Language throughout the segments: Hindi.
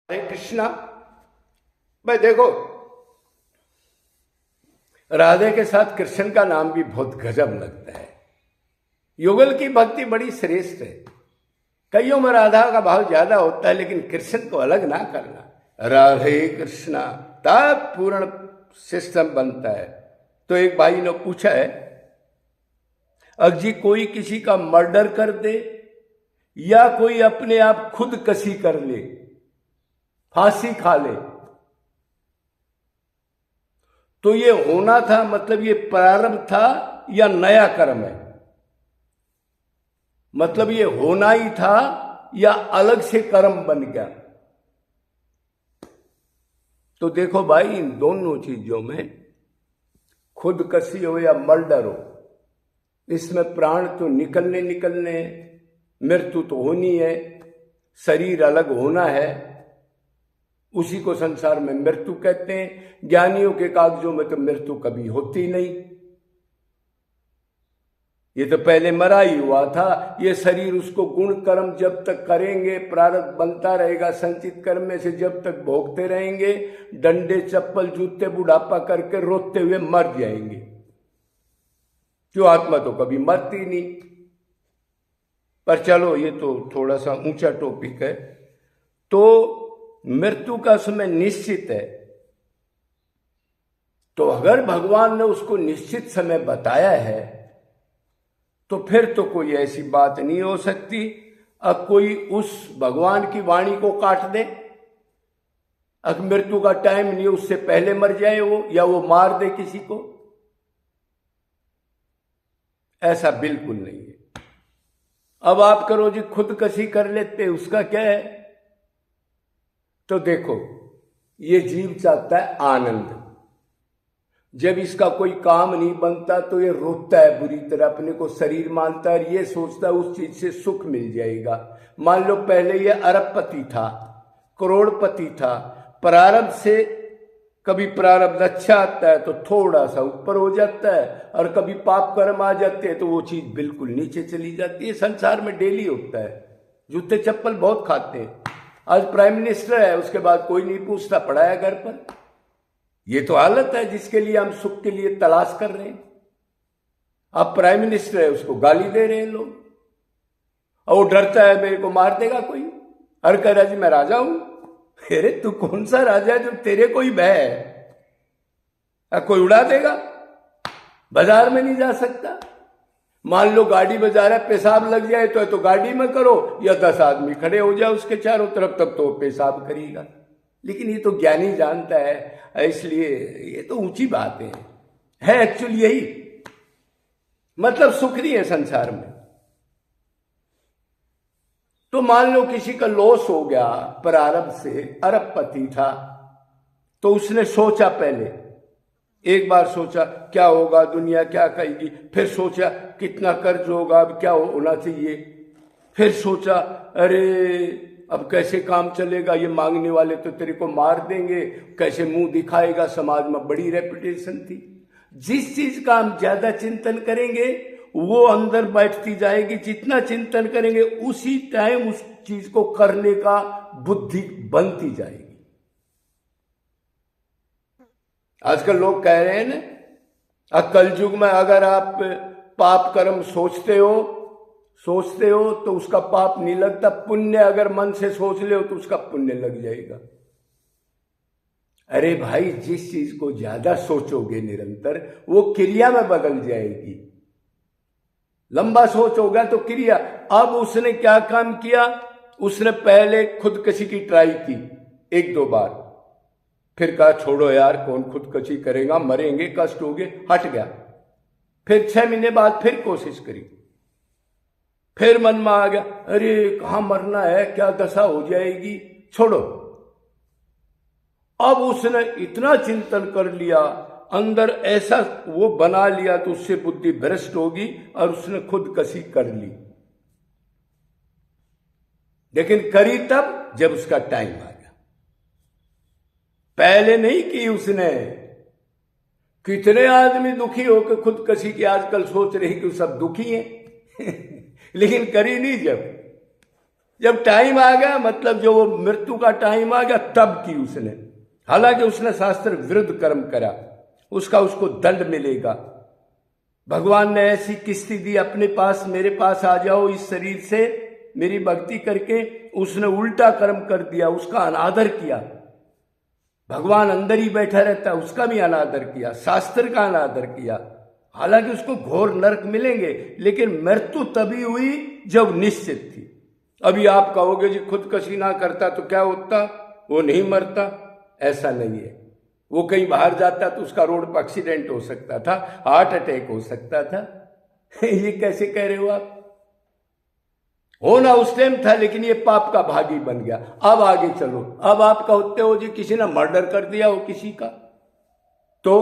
हरे कृष्णा। भाई देखो, राधे के साथ कृष्ण का नाम भी बहुत गजब लगता है। युगल की भक्ति बड़ी श्रेष्ठ है। कईयों में राधा का भाव ज्यादा होता है, लेकिन कृष्ण को अलग ना करना। राधे कृष्णा तब पूर्ण सिस्टम बनता है। तो एक भाई ने पूछा है, अगर जी कोई किसी का मर्डर कर दे या कोई अपने आप खुद कसी कर ले, फांसी खा ले, तो ये होना था, मतलब ये प्रारंभ था या नया कर्म है? मतलब ये होना ही था या अलग से कर्म बन गया? तो देखो भाई, इन दोनों चीजों में खुदकशी हो या मर्डर हो, इसमें प्राण तो निकलने, मृत्यु तो होनी है, शरीर अलग होना है। उसी को संसार में मृत्यु कहते हैं। ज्ञानियों के कागजों में तो मृत्यु कभी होती नहीं। ये तो पहले मरा ही हुआ था। ये शरीर उसको गुण कर्म जब तक करेंगे, प्रारब्ध बनता रहेगा, संचित कर्म में से जब तक भोगते रहेंगे, डंडे चप्पल जूते बुढ़ापा करके रोते हुए मर जाएंगे। क्यों? आत्मा तो कभी मरती नहीं। पर चलो, ये तो थोड़ा सा ऊंचा टॉपिक है। तो मृत्यु का समय निश्चित है। तो अगर भगवान ने उसको निश्चित समय बताया है, तो फिर तो कोई ऐसी बात नहीं हो सकती अब कोई उस भगवान की वाणी को काट दे। अब मृत्यु का टाइम नहीं, उससे पहले मर जाए वो, या वो मार दे किसी को। ऐसा बिल्कुल नहीं है। अब आप करो जी, खुदकशी कर लेते, उसका क्या है? तो देखो, ये जीव चाहता है आनंद। जब इसका कोई काम नहीं बनता तो ये रोता है बुरी तरह, अपने को शरीर मानता है और ये सोचता है उस चीज से सुख मिल जाएगा। मान लो पहले ये अरबपति था, करोड़पति था, प्रारब्ध से कभी प्रारब्ध अच्छा आता है तो थोड़ा सा ऊपर हो जाता है, और कभी पाप कर्म आ जाते हैं तो वो चीज बिल्कुल नीचे चली जाती है। संसार में डेली होता है। जूते चप्पल बहुत खाते हैं। आज प्राइम मिनिस्टर है, उसके बाद कोई नहीं पूछता, पड़ा है घर पर। ये तो हालत है जिसके लिए हम सुख के लिए तलाश कर रहे हैं। अब प्राइम मिनिस्टर है, उसको गाली दे रहे हैं लोग, और वो डरता है मेरे को मार देगा कोई। और कह रहा जी मैं राजा हूं। अरे तू कौन सा राजा है जो तेरे कोई भय है? कोई उड़ा देगा, बाजार में नहीं जा सकता। मान लो गाड़ी बजा रहा है, पेशाब लग जाए तो गाड़ी में करो, या 10 आदमी खड़े हो जाए उसके चारों तरफ, तब तो पेशाब करेगा। लेकिन ये तो ज्ञानी जानता है, इसलिए ये तो ऊंची बात है एक्चुअली यही। मतलब सुख नहीं है संसार में। तो मान लो किसी का लॉस हो गया प्रारब्ध से, अरबपति था, तो उसने सोचा, पहले एक बार सोचा क्या होगा, दुनिया क्या कहेगी, फिर सोचा कितना कर्ज होगा, अब क्या होना चाहिए, फिर सोचा अरे अब कैसे काम चलेगा, ये मांगने वाले तो तेरे को मार देंगे, कैसे मुंह दिखाएगा, समाज में बड़ी रेपुटेशन थी। जिस चीज का हम ज्यादा चिंतन करेंगे वो अंदर बैठती जाएगी, जितना चिंतन करेंगे उसी टाइम उस चीज को करने का बुद्धि बनती जाएगी। आजकल लोग कह रहे हैं ना, कलयुग में अगर आप पाप कर्म सोचते हो तो उसका पाप नहीं लगता, पुण्य अगर मन से सोच ले तो उसका पुण्य लग जाएगा। अरे भाई, जिस चीज को ज्यादा सोचोगे निरंतर, वो क्रिया में बदल जाएगी। लंबा सोच होगा तो क्रिया। अब उसने क्या काम किया, उसने पहले खुदकशी की ट्राई की 1-2 बार, फिर कहा छोड़ो यार, कौन खुदकशी करेगा, मरेंगे, कष्ट होगे, हट गया। फिर 6 महीने बाद फिर कोशिश करी, फिर मन में आ गया अरे कहां मरना है, क्या दशा हो जाएगी, छोड़ो। अब उसने इतना चिंतन कर लिया, अंदर ऐसा वो बना लिया तो उससे बुद्धि भ्रष्ट होगी, और उसने खुदकशी कर ली। लेकिन करी तब जब उसका टाइम आ गया, पहले नहीं की उसने। कितने आदमी दुखी होकर खुदकशी की आजकल सोच रहे कि सब दुखी हैं लेकिन करी नहीं। जब टाइम आ गया, मतलब जो वो मृत्यु का टाइम आ गया, तब की उसने, हालांकि उसने शास्त्र विरुद्ध कर्म करा, उसको दंड मिलेगा। भगवान ने ऐसी किस्ती दी अपने पास, मेरे पास आ जाओ इस शरीर से मेरी भक्ति करके, उसने उल्टा कर्म कर दिया, उसका अनादर किया। भगवान अंदर ही बैठा रहता, उसका भी अनादर किया, शास्त्र का अनादर किया। हालांकि उसको घोर नरक मिलेंगे, लेकिन मृत्यु तभी हुई जब निश्चित थी। अभी आप कहोगे जी खुदकशी ना करता तो क्या होता, वो नहीं मरता, ऐसा नहीं है। वो कहीं बाहर जाता तो उसका रोड पर एक्सीडेंट हो सकता था, हार्ट अटैक हो सकता था। ये कैसे कह रहे हो आप? होना उस टाइम था, लेकिन ये पाप का भागी बन गया। अब आगे चलो, अब आप कहते हो जी किसी ने मर्डर कर दिया हो किसी का, तो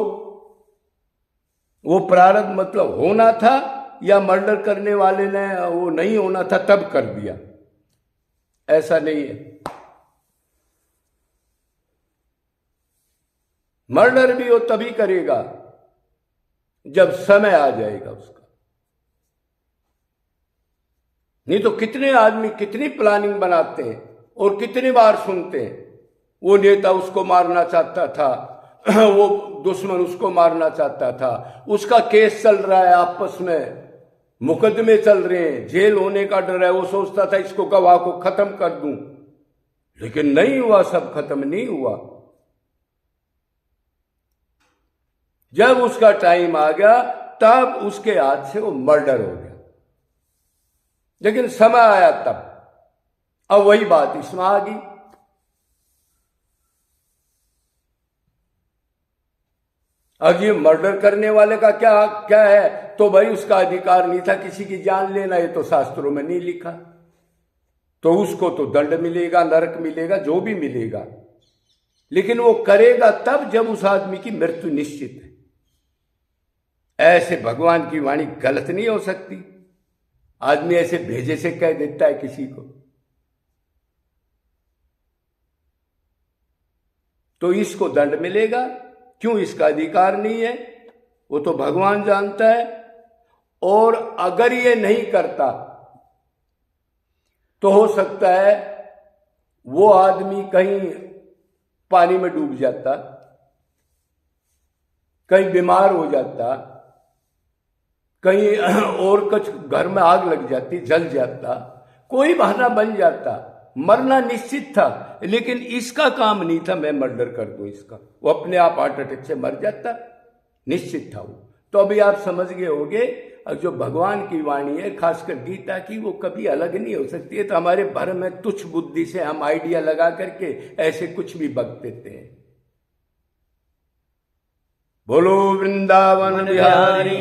वो प्रारब्ध मतलब होना था, या मर्डर करने वाले ने वो नहीं होना था तब कर दिया, ऐसा नहीं है। मर्डर भी वो तभी करेगा जब समय आ जाएगा उसका। नहीं तो कितने आदमी कितनी प्लानिंग बनाते हैं और कितनी बार सुनते हैं, वो नेता उसको मारना चाहता था, वो दुश्मन उसको मारना चाहता था, उसका केस चल रहा है, आपस में मुकदमे चल रहे हैं, जेल होने का डर है, वो सोचता था इसको गवाह को खत्म कर दूं, लेकिन नहीं हुआ, सब खत्म नहीं हुआ। जब उसका टाइम आ गया तब उसके हाथ से वो मर्डर हो गया, लेकिन समय आया तब। अब वही बात इसमें आ गई। अब ये मर्डर करने वाले का क्या क्या है, तो भाई उसका अधिकार नहीं था किसी की जान लेना, ये तो शास्त्रों में नहीं लिखा, तो उसको तो दंड मिलेगा, नरक मिलेगा, जो भी मिलेगा, लेकिन वो करेगा तब जब उस आदमी की मृत्यु निश्चित है। ऐसे भगवान की वाणी गलत नहीं हो सकती। आदमी ऐसे भेजे से कह देता है किसी को, तो इसको दंड मिलेगा। क्यों? इसका अधिकार नहीं है, वो तो भगवान जानता है। और अगर ये नहीं करता तो हो सकता है वो आदमी कहीं पानी में डूब जाता, कहीं बीमार हो जाता, कहीं और कुछ घर में आग लग जाती, जल जाता, कोई बहाना बन जाता, मरना निश्चित था, लेकिन इसका काम नहीं था मैं मर्डर कर दूं इसका, वो अपने आप हार्ट अटैक से मर जाता, निश्चित था वो। तो अभी आप समझ गए होंगे, जो भगवान की वाणी है, खासकर गीता की, वो कभी अलग नहीं हो सकती है। तो हमारे भर में तुच्छ बुद्धि से हम आइडिया लगा करके ऐसे कुछ भी बक देते हैं। बोलो वृंदावन बिहारी।